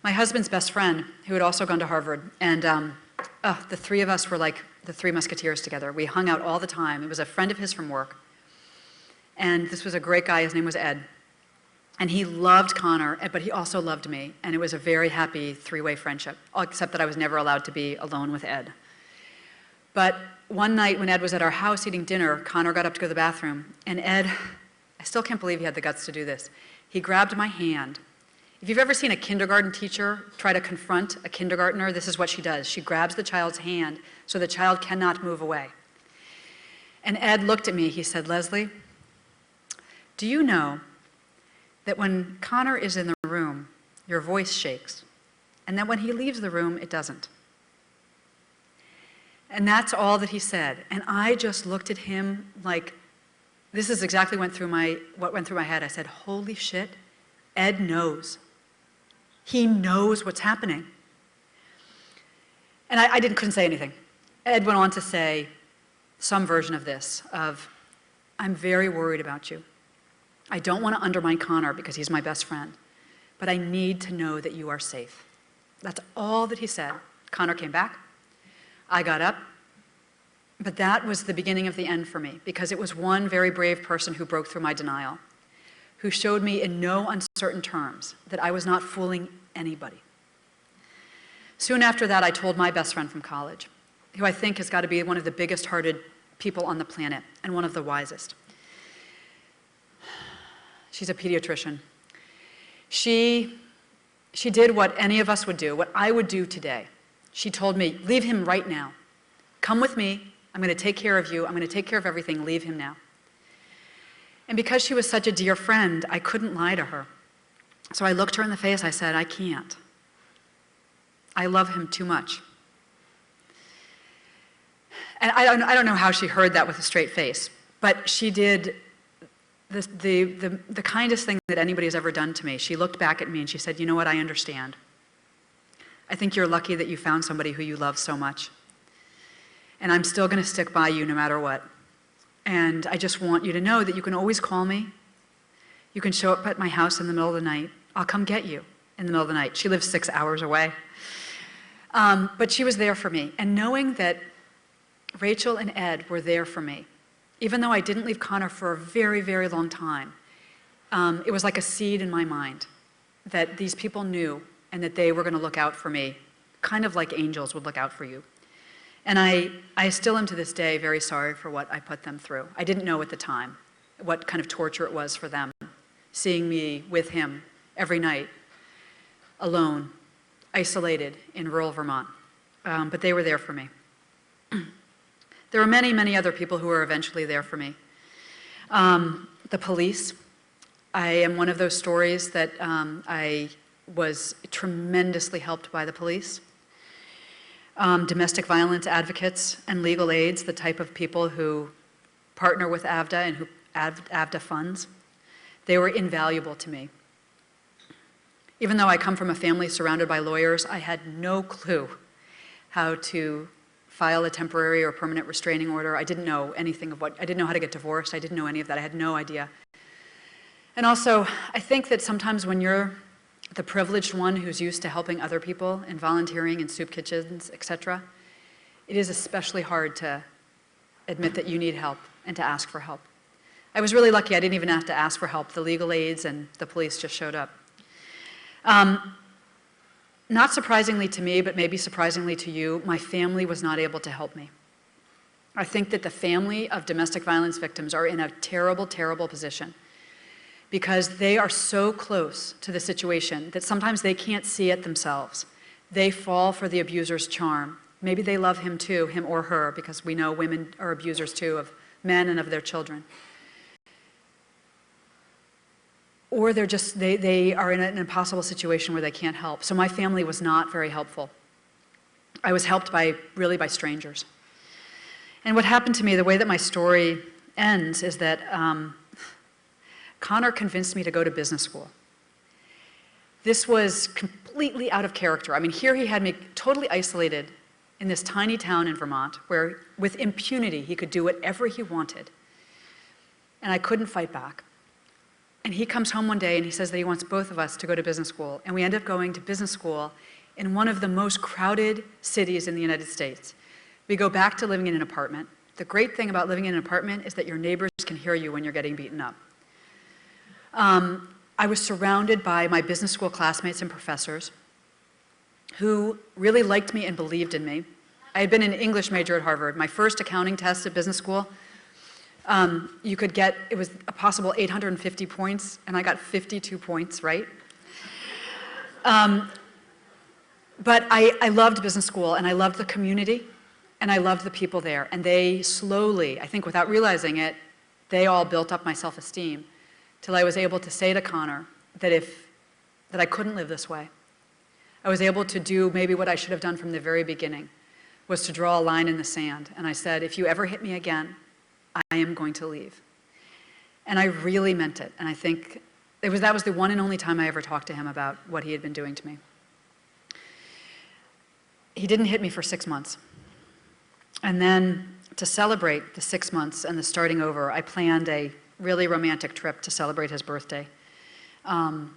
my husband's best friend, who had also gone to Harvard, and the three of us were like the Three Musketeers together. We hung out all the time. It was a friend of his from work. And this was a great guy. His name was Ed. And he loved Connor, but he also loved me. And it was a very happy three-way friendship, except that I was never allowed to be alone with Ed. But one night when Ed was at our house eating dinner, Connor got up to go to the bathroom. And Ed, I still can't believe he had the guts to do this. He grabbed my hand. If you've ever seen a kindergarten teacher try to confront a kindergartner, this is what she does. She grabs the child's hand so the child cannot move away. And Ed looked at me. He said, "Leslie, do you know that when Connor is in the room, your voice shakes, and that when he leaves the room, it doesn't?" And that's all that he said. And I just looked at him like, this is exactly what went through my head. I said, holy shit, Ed knows. He knows what's happening. And I couldn't say anything. Ed went on to say some version of this, of, "I'm very worried about you. I don't want to undermine Connor because he's my best friend, but I need to know that you are safe." That's all that he said. Connor came back. I got up. But that was the beginning of the end for me, because it was one very brave person who broke through my denial, who showed me in no uncertain terms that I was not fooling anybody. Soon after that, I told my best friend from college, who I think has got to be one of the biggest-hearted people on the planet and one of the wisest. She's a pediatrician. She did what any of us would do, what I would do today. She told me, "Leave him right now. Come with me. I'm going to take care of you. I'm going to take care of everything. Leave him now." And because she was such a dear friend, I couldn't lie to her. So I looked her in the face. I said, "I can't. I love him too much." And I don't know how she heard that with a straight face, but she did the kindest thing that anybody has ever done to me. She looked back at me and she said, "You know what? I understand. I think you're lucky that you found somebody who you love so much. And I'm still going to stick by you no matter what. And I just want you to know that you can always call me. You can show up at my house in the middle of the night. I'll come get you in the middle of the night." She lives 6 hours away. But she was there for me. And knowing that Rachel and Ed were there for me, even though I didn't leave Connor for a very, very long time, it was like a seed in my mind that these people knew and that they were going to look out for me, kind of like angels would look out for you. And I still am to this day very sorry for what I put them through. I didn't know at the time what kind of torture it was for them, seeing me with him every night, alone, isolated in rural Vermont. But they were there for me. There were many, many other people who were eventually there for me. The police. I am one of those stories that I was tremendously helped by the police. Domestic violence advocates and legal aids, the type of people who partner with AVDA and who AVDA funds, they were invaluable to me. Even though I come from a family surrounded by lawyers, I had no clue how to file a temporary or permanent restraining order. I didn't know anything of I didn't know how to get divorced. I didn't know any of that. I had no idea. And also, I think that sometimes when you're the privileged one who's used to helping other people and volunteering in soup kitchens, etc., it is especially hard to admit that you need help and to ask for help. I was really lucky. I didn't even have to ask for help. The legal aids and the police just showed up. Not surprisingly to me, but maybe surprisingly to you, my family was not able to help me. I think that the family of domestic violence victims are in a terrible, terrible position because they are so close to the situation that sometimes they can't see it themselves. They fall for the abuser's charm. Maybe they love him too, him or her, because we know women are abusers too of men and of their children. Or they're just, they are in an impossible situation where they can't help. So my family was not very helpful. I was helped really by strangers. And what happened to me, the way that my story ends, is that Connor convinced me to go to business school. This was completely out of character. I mean, here he had me totally isolated in this tiny town in Vermont where, with impunity, he could do whatever he wanted. And I couldn't fight back. And he comes home one day and he says that he wants both of us to go to business school. And we end up going to business school in one of the most crowded cities in the United States. We go back to living in an apartment. The great thing about living in an apartment is that your neighbors can hear you when you're getting beaten up. I was surrounded by my business school classmates and professors who really liked me and believed in me. I had been an English major at Harvard. My first accounting test at business school, you could get, it was a possible 850 points, and I got 52 points, right? But I loved business school, and I loved the community, and I loved the people there. And they slowly, I think without realizing it, they all built up my self-esteem till I was able to say to Connor that I couldn't live this way. I was able to do maybe what I should have done from the very beginning, was to draw a line in the sand. And I said, if you ever hit me again, I am going to leave. And I really meant it. And I think that was the one and only time I ever talked to him about what he had been doing to me. He didn't hit me for 6 months. And then to celebrate the 6 months and the starting over, I planned a really romantic trip to celebrate his birthday. And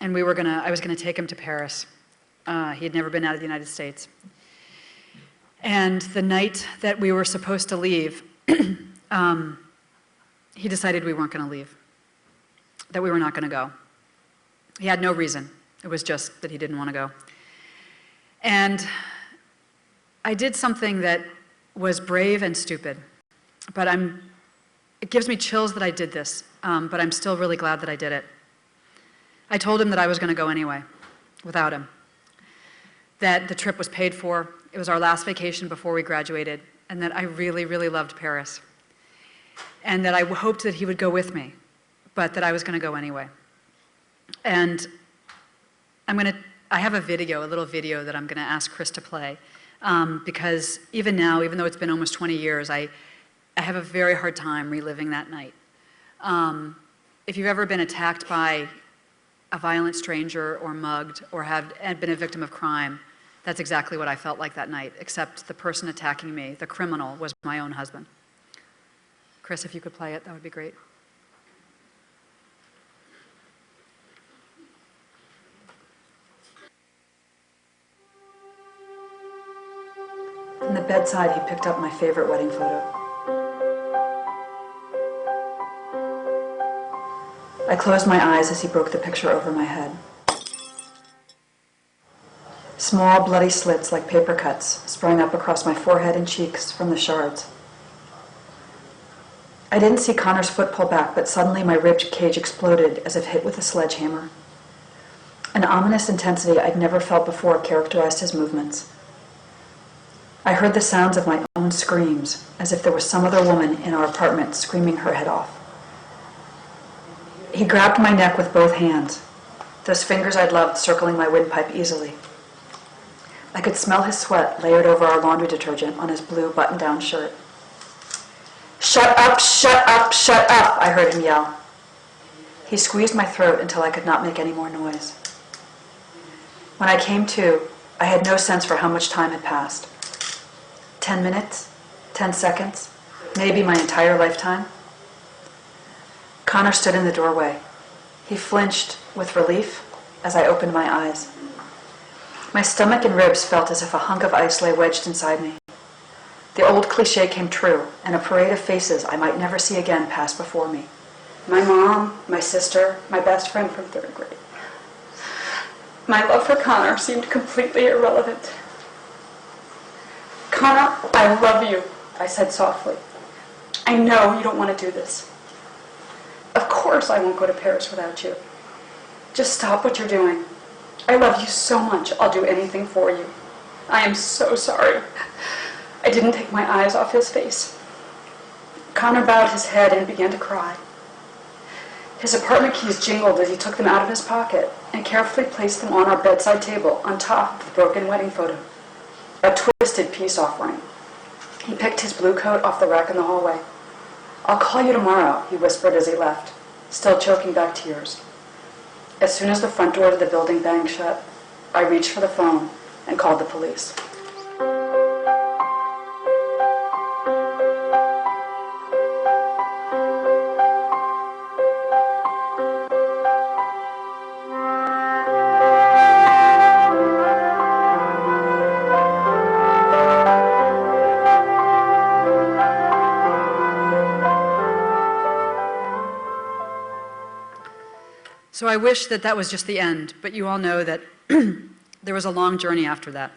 I was gonna take him to Paris. He had never been out of the United States. And the night that we were supposed to leave, he decided we weren't gonna leave, that we were not gonna go. He had no reason. It was just that he didn't wanna go. And I did something that was brave and stupid, but it gives me chills that I did this, but I'm still really glad that I did it. I told him that I was gonna go anyway, without him. That the trip was paid for, it was our last vacation before we graduated, and that I really, really loved Paris. And that I hoped that he would go with me, but that I was gonna go anyway. And I have a little video that I'm gonna ask Chris to play, because even now, even though it's been almost 20 years, I have a very hard time reliving that night. If you've ever been attacked by a violent stranger or mugged or had been a victim of crime, that's exactly what I felt like that night, except the person attacking me, the criminal, was my own husband. Chris, if you could play it, that would be great. From the bedside, he picked up my favorite wedding photo. I closed my eyes as he broke the picture over my head. Small, bloody slits like paper cuts sprang up across my forehead and cheeks from the shards. I didn't see Connor's foot pull back, but suddenly my rib cage exploded as if hit with a sledgehammer. An ominous intensity I'd never felt before characterized his movements. I heard the sounds of my own screams, as if there was some other woman in our apartment screaming her head off. He grabbed my neck with both hands, those fingers I'd loved circling my windpipe easily. I could smell his sweat layered over our laundry detergent on his blue button-down shirt. "Shut up, shut up, shut up," I heard him yell. He squeezed my throat until I could not make any more noise. When I came to, I had no sense for how much time had passed. 10 minutes? 10 seconds? Maybe my entire lifetime? Connor stood in the doorway. He flinched with relief as I opened my eyes. My stomach and ribs felt as if a hunk of ice lay wedged inside me. The old cliche came true, and a parade of faces I might never see again passed before me. My mom, my sister, my best friend from 3rd grade. My love for Connor seemed completely irrelevant. "Connor, I love you," I said softly. "I know you don't want to do this. Of course I won't go to Paris without you. Just stop what you're doing. I love you so much, I'll do anything for you. I am so sorry." I didn't take my eyes off his face. Connor bowed his head and began to cry. His apartment keys jingled as he took them out of his pocket and carefully placed them on our bedside table on top of the broken wedding photo, a twisted peace offering. He picked his blue coat off the rack in the hallway. "I'll call you tomorrow," he whispered as he left, still choking back tears. As soon as the front door to the building banged shut, I reached for the phone and called the police. So I wish that that was just the end, but you all know that there was a long journey after that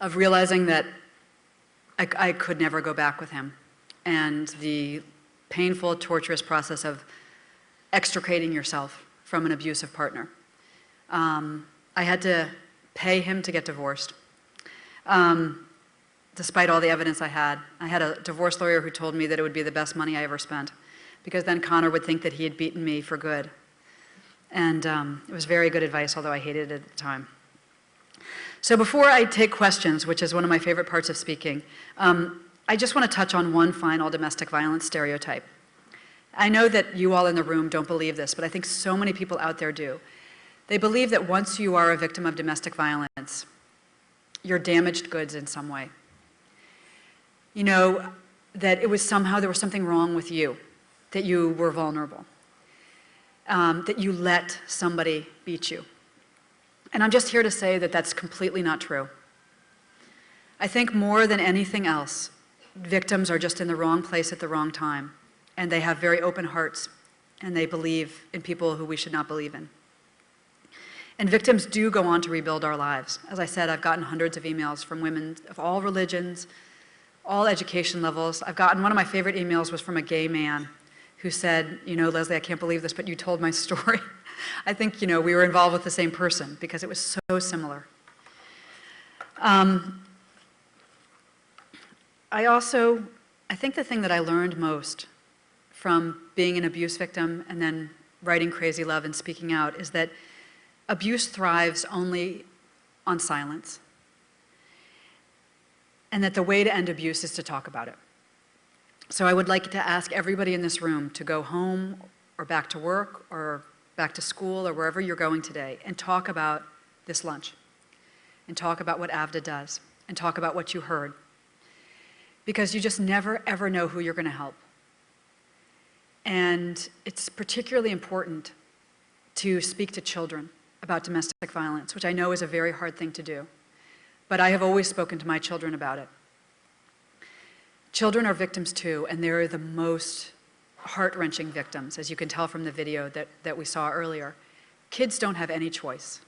of realizing that I could never go back with him, and the painful, torturous process of extricating yourself from an abusive partner. I had to pay him to get divorced. Despite all the evidence I had a divorce lawyer who told me that it would be the best money I ever spent, because then Connor would think that he had beaten me for good. And it was very good advice, although I hated it at the time. So before I take questions, which is one of my favorite parts of speaking, I just want to touch on one final domestic violence stereotype. I know that you all in the room don't believe this, but I think so many people out there do. They believe that once you are a victim of domestic violence, you're damaged goods in some way. You know, that it was somehow there was something wrong with you, that you were vulnerable, that you let somebody beat you. And I'm just here to say that that's completely not true. I think more than anything else, victims are just in the wrong place at the wrong time, and they have very open hearts, and they believe in people who we should not believe in. And victims do go on to rebuild our lives. As I said, I've gotten hundreds of emails from women of all religions, all education levels. One of my favorite emails was from a gay man who said, you know, Leslie, I can't believe this, but you told my story. I think, you know, we were involved with the same person because it was so similar. I think the thing that I learned most from being an abuse victim and then writing Crazy Love and speaking out is that abuse thrives only on silence. And that the way to end abuse is to talk about it. So I would like to ask everybody in this room to go home or back to work or back to school or wherever you're going today and talk about this lunch and talk about what AVDA does and talk about what you heard. Because you just never, ever know who you're going to help. And it's particularly important to speak to children about domestic violence, which I know is a very hard thing to do. But I have always spoken to my children about it. Children are victims too, and they're the most heart-wrenching victims, as you can tell from the video that we saw earlier. Kids don't have any choice.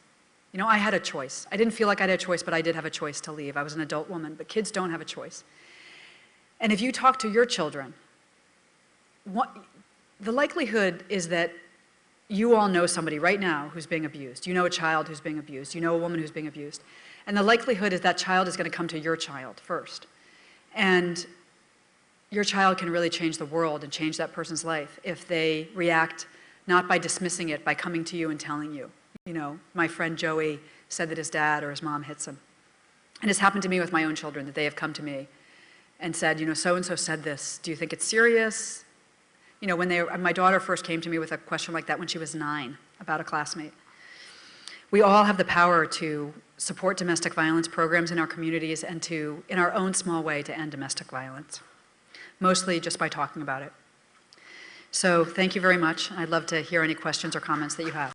You know, I had a choice. I didn't feel like I had a choice, but I did have a choice to leave. I was an adult woman, but kids don't have a choice. And if you talk to your children, the likelihood is that you all know somebody right now who's being abused. You know a child who's being abused. You know a woman who's being abused. And the likelihood is that child is going to come to your child first. And your child can really change the world and change that person's life if they react not by dismissing it, by coming to you and telling you. You know, my friend Joey said that his dad or his mom hits him. And it's happened to me with my own children, that they have come to me and said, you know, so-and-so said this. Do you think it's serious? You know, my daughter first came to me with a question like that when she was 9 about a classmate. We all have the power to support domestic violence programs in our communities and to, in our own small way, to end domestic violence, mostly just by talking about it. So thank you very much. I'd love to hear any questions or comments that you have.